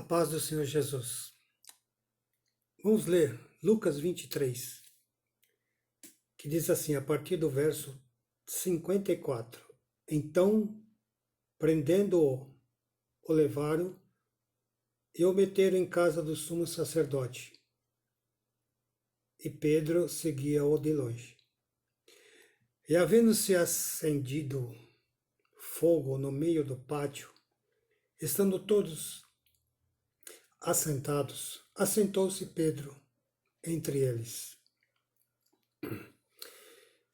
A paz do Senhor Jesus. Vamos ler Lucas 23, que diz assim, a partir do verso 54. Então, prendendo-o, o levaram e o meteram em casa do sumo sacerdote. E Pedro seguia-o de longe. E havendo-se acendido fogo no meio do pátio, estando todos assentados, assentou-se Pedro entre eles.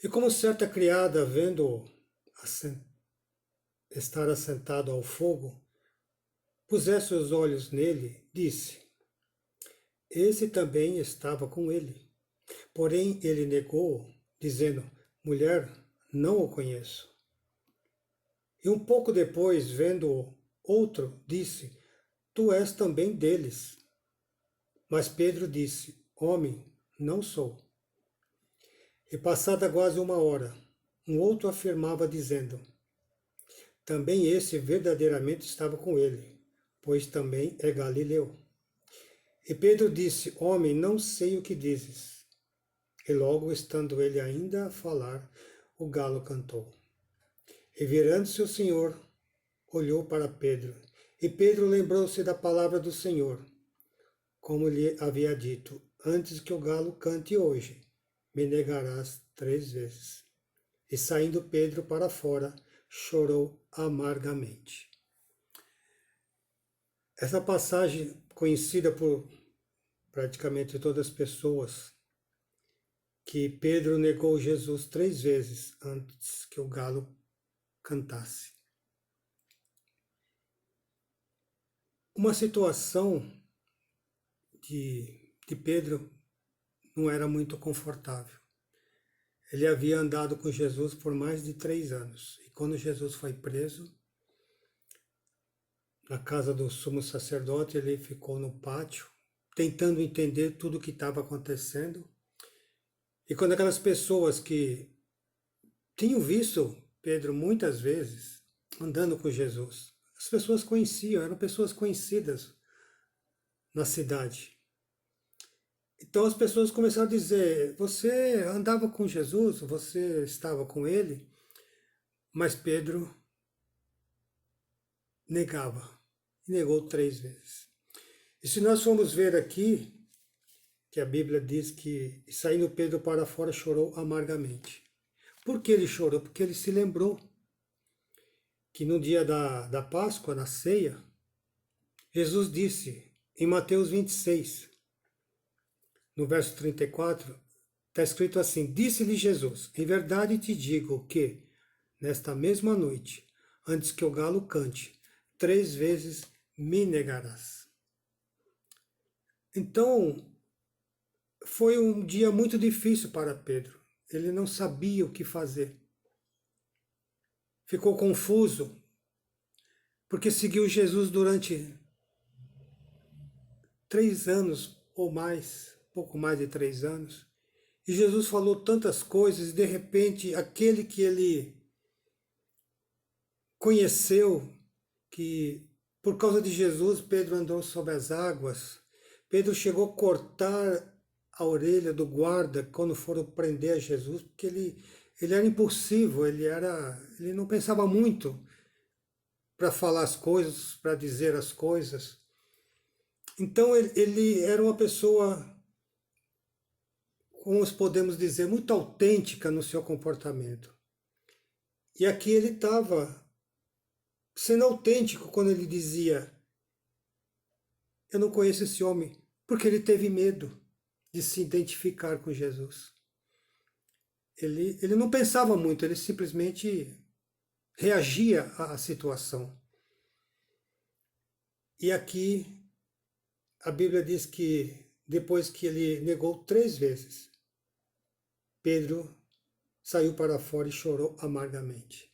E como certa criada, vendo-o estar assentado ao fogo, pusesse os olhos nele, disse: esse também estava com ele. Porém ele negou, dizendo: mulher, não o conheço. E um pouco depois, vendo-o outro, disse: tu és também deles. Mas Pedro disse: homem, não sou. E passada quase uma hora, um outro afirmava, dizendo: também esse verdadeiramente estava com ele, pois também é galileu. E Pedro disse: homem, não sei o que dizes. E logo, estando ele ainda a falar, o galo cantou. E virando-se o Senhor, olhou para Pedro. E Pedro lembrou-se da palavra do Senhor, como lhe havia dito: antes que o galo cante hoje, me negarás 3 vezes. E saindo Pedro para fora, chorou amargamente. Essa passagem, conhecida por praticamente todas as pessoas, que Pedro negou Jesus 3 vezes antes que o galo cantasse. Uma situação de Pedro não era muito confortável. Ele havia andado com Jesus por mais de 3 anos. E quando Jesus foi preso, na casa do sumo sacerdote, ele ficou no pátio, tentando entender tudo o que estava acontecendo. E quando aquelas pessoas que tinham visto Pedro muitas vezes andando com Jesus, as pessoas conheciam, eram pessoas conhecidas na cidade. Então as pessoas começaram a dizer: você andava com Jesus, você estava com ele, mas Pedro negava, e negou 3 vezes. E se nós formos ver aqui, que a Bíblia diz que, saindo Pedro para fora, chorou amargamente. Por que ele chorou? Porque ele se lembrou que no dia da Páscoa, na ceia, Jesus disse, em Mateus 26, no verso 34, está escrito assim: disse-lhe Jesus: em verdade te digo que, nesta mesma noite, antes que o galo cante, 3 vezes me negarás. Então, foi um dia muito difícil para Pedro. Ele não sabia o que fazer. Ficou confuso, porque seguiu Jesus durante 3 anos ou mais, pouco mais de 3 anos. E Jesus falou tantas coisas, e de repente aquele que ele conheceu, que por causa de Jesus Pedro andou sobre as águas, Pedro chegou a cortar a orelha do guarda quando foram prender a Jesus, porque ele era impulsivo, ele não pensava muito para falar as coisas, para dizer as coisas. Então ele era uma pessoa, como podemos dizer, muito autêntica no seu comportamento. E aqui ele estava sendo autêntico quando ele dizia: eu não conheço esse homem, porque ele teve medo de se identificar com Jesus. Ele não pensava muito, ele simplesmente reagia à situação. E aqui a Bíblia diz que depois que ele negou 3 vezes, Pedro saiu para fora e chorou amargamente.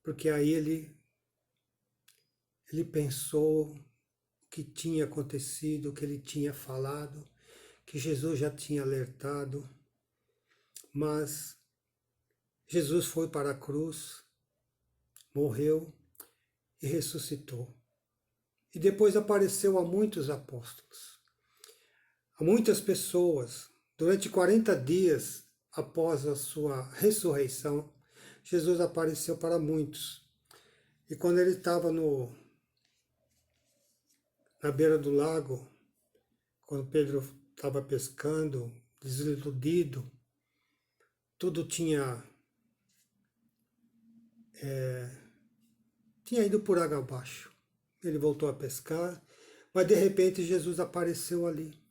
Porque aí ele pensou o que tinha acontecido, o que ele tinha falado, que Jesus já tinha alertado, mas Jesus foi para a cruz, morreu e ressuscitou. e depois apareceu a muitos apóstolos, a muitas pessoas. Durante 40 dias após a sua ressurreição, Jesus apareceu para muitos. E quando ele estava na beira do lago, quando Pedro estava pescando, desiludido, tudo tinha ido por água abaixo. Ele voltou a pescar, mas de repente Jesus apareceu ali.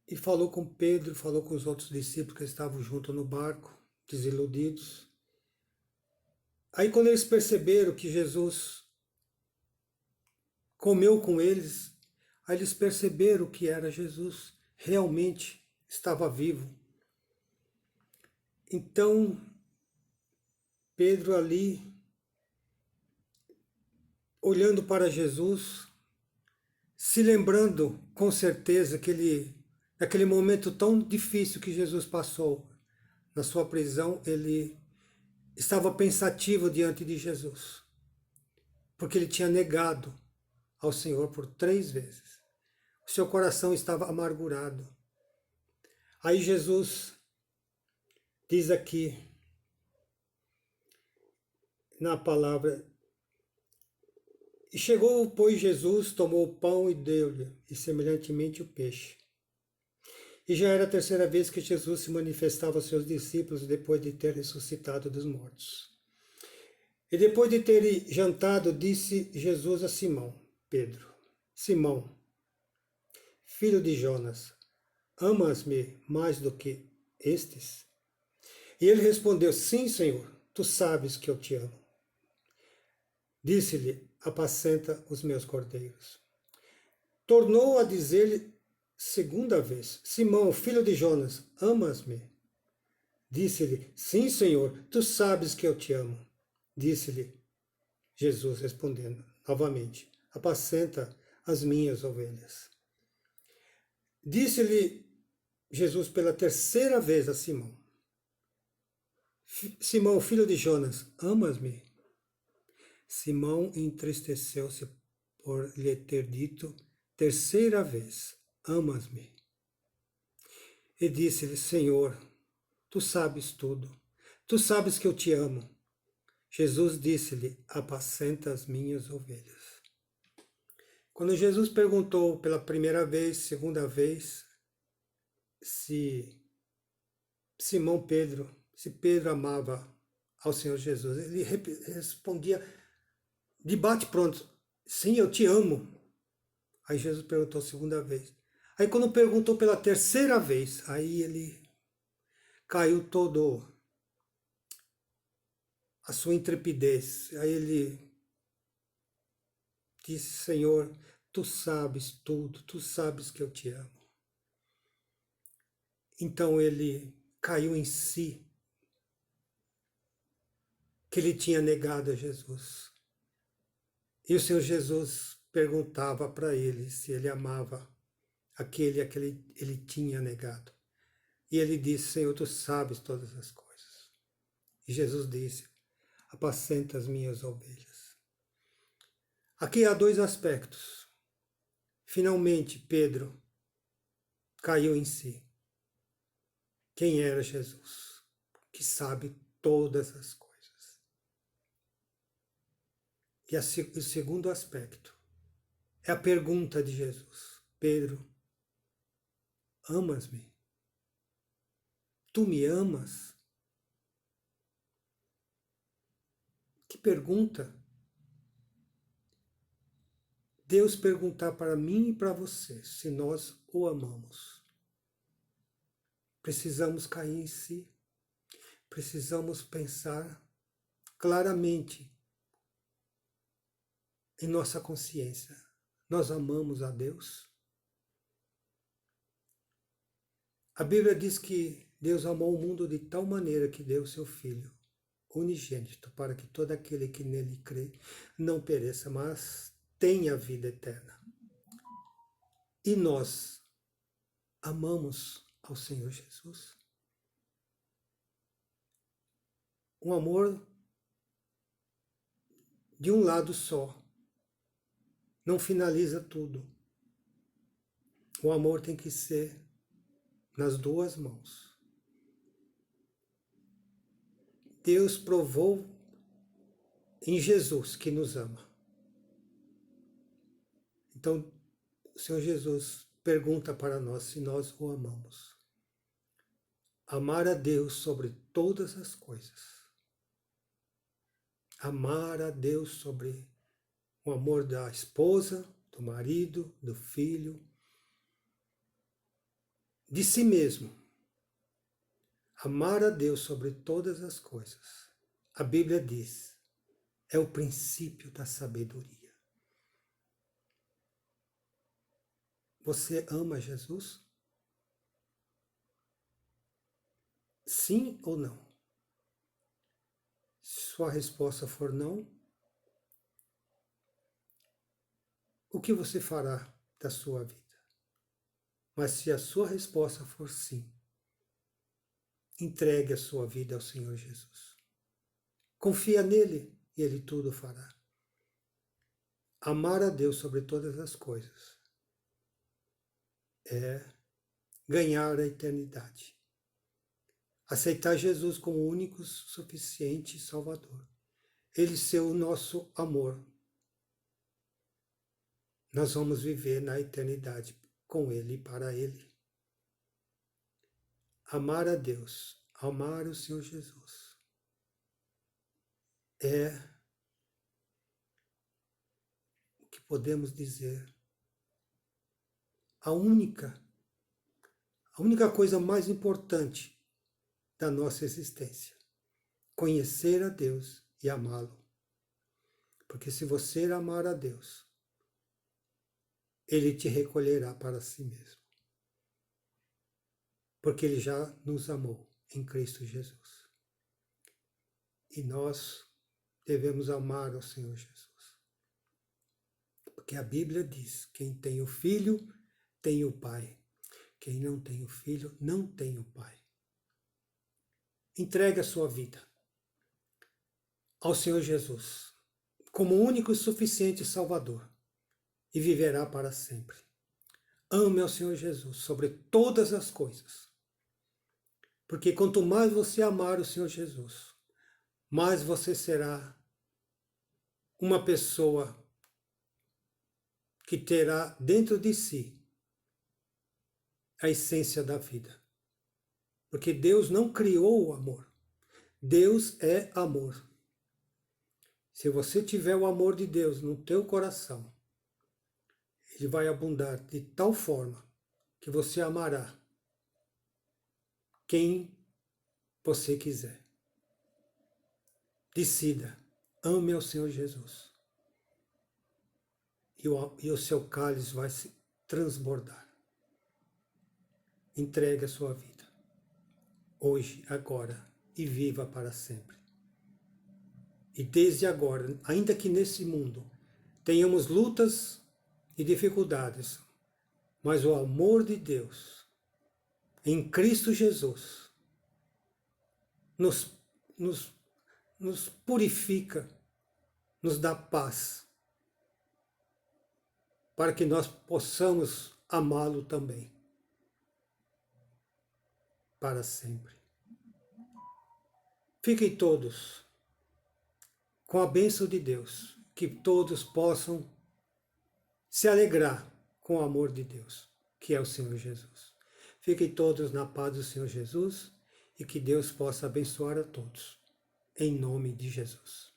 E falou com Pedro, falou com os outros discípulos que estavam junto no barco, desiludidos. Aí quando eles perceberam que Jesus comeu com eles, aí eles perceberam que era Jesus, realmente estava vivo. Então, Pedro ali, olhando para Jesus, se lembrando com certeza que naquele momento tão difícil que Jesus passou na sua prisão, ele estava pensativo diante de Jesus, porque ele tinha negado ao Senhor por 3 vezes. O seu coração estava amargurado. Aí Jesus diz aqui na palavra: e chegou, pois, Jesus, tomou o pão e deu-lhe, e semelhantemente o peixe. E já era a 3ª vez que Jesus se manifestava aos seus discípulos depois de ter ressuscitado dos mortos. E depois de ter jantado, disse Jesus a Simão, Pedro: Simão, filho de Jonas, amas-me mais do que estes? E ele respondeu: Sim, Senhor, tu sabes que eu te amo. Disse-lhe: apacenta os meus cordeiros. Tornou a dizer-lhe 2ª vez: Simão, filho de Jonas, amas-me? Disse-lhe: Sim, Senhor, tu sabes que eu te amo. Disse-lhe Jesus, respondendo novamente: apacenta as minhas ovelhas. Disse-lhe Jesus pela 3ª vez a Simão: Simão, filho de Jonas, amas-me? Simão entristeceu-se por lhe ter dito 3ª vez: amas-me? E disse-lhe: Senhor, tu sabes tudo, tu sabes que eu te amo. Jesus disse-lhe: apacenta as minhas ovelhas. Quando Jesus perguntou pela 1ª vez, 2ª vez, se Pedro amava ao Senhor Jesus, ele respondia de bate-pronto: sim, eu te amo. Aí Jesus perguntou a 2ª vez. Aí quando perguntou pela 3ª vez, aí ele caiu todo a sua intrepidez. Aí ele disse: Senhor, tu sabes tudo, tu sabes que eu te amo. Então ele caiu em si, que ele tinha negado a Jesus. E o Senhor Jesus perguntava para ele se ele amava aquele a que ele tinha negado. E ele disse: Senhor, tu sabes todas as coisas. E Jesus disse: apacenta as minhas ovelhas. Aqui há 2 aspectos. Finalmente, Pedro caiu em si. Quem era Jesus? Que sabe todas as coisas. E o 2º aspecto é a pergunta de Jesus: Pedro, amas-me? Tu me amas? Que pergunta! Deus perguntar para mim e para você se nós o amamos. Precisamos cair em si. Precisamos pensar claramente em nossa consciência. Nós amamos a Deus? A Bíblia diz que Deus amou o mundo de tal maneira que deu o seu Filho unigênito, para que todo aquele que nele crê não pereça, mas tenha vida eterna. E nós amamos ao Senhor Jesus? Um amor de um lado só. Não finaliza tudo. O amor tem que ser nas duas mãos. Deus provou em Jesus que nos ama. Então, o Senhor Jesus pergunta para nós se nós o amamos. Amar a Deus sobre todas as coisas. Amar a Deus sobre o amor da esposa, do marido, do filho, de si mesmo. Amar a Deus sobre todas as coisas. A Bíblia diz, é o princípio da sabedoria. Você ama Jesus? Sim ou não? Se sua resposta for não, o que você fará da sua vida? Mas se a sua resposta for sim, entregue a sua vida ao Senhor Jesus. Confia nele e ele tudo fará. Amar a Deus sobre todas as coisas é ganhar a eternidade. Aceitar Jesus como único, suficiente Salvador. Ele ser o nosso amor. Nós vamos viver na eternidade com Ele e para Ele. Amar a Deus, amar o Senhor Jesus, é o que podemos dizer a única coisa mais importante da nossa existência. Conhecer a Deus e amá-lo. Porque se você amar a Deus, Ele te recolherá para si mesmo. Porque Ele já nos amou em Cristo Jesus. E nós devemos amar ao Senhor Jesus. Porque a Bíblia diz, quem tem o Filho, tem o Pai. Quem não tem o Filho, não tem o Pai. Entregue a sua vida ao Senhor Jesus, como único e suficiente Salvador, e viverá para sempre. Ame ao Senhor Jesus sobre todas as coisas. Porque quanto mais você amar o Senhor Jesus, mais você será uma pessoa que terá dentro de si a essência da vida. Porque Deus não criou o amor. Deus é amor. Se você tiver o amor de Deus no teu coração, Ele vai abundar de tal forma que você amará quem você quiser. Decida, ame ao Senhor Jesus. E o seu cálice vai se transbordar. Entregue a sua vida, hoje, agora, e viva para sempre. E desde agora, ainda que nesse mundo tenhamos lutas e dificuldades, mas o amor de Deus em Cristo Jesus nos purifica, nos dá paz, para que nós possamos amá-lo também, para sempre. Fiquem todos com a bênção de Deus, que todos possam se alegrar com o amor de Deus, que é o Senhor Jesus. Fiquem todos na paz do Senhor Jesus e que Deus possa abençoar a todos, em nome de Jesus.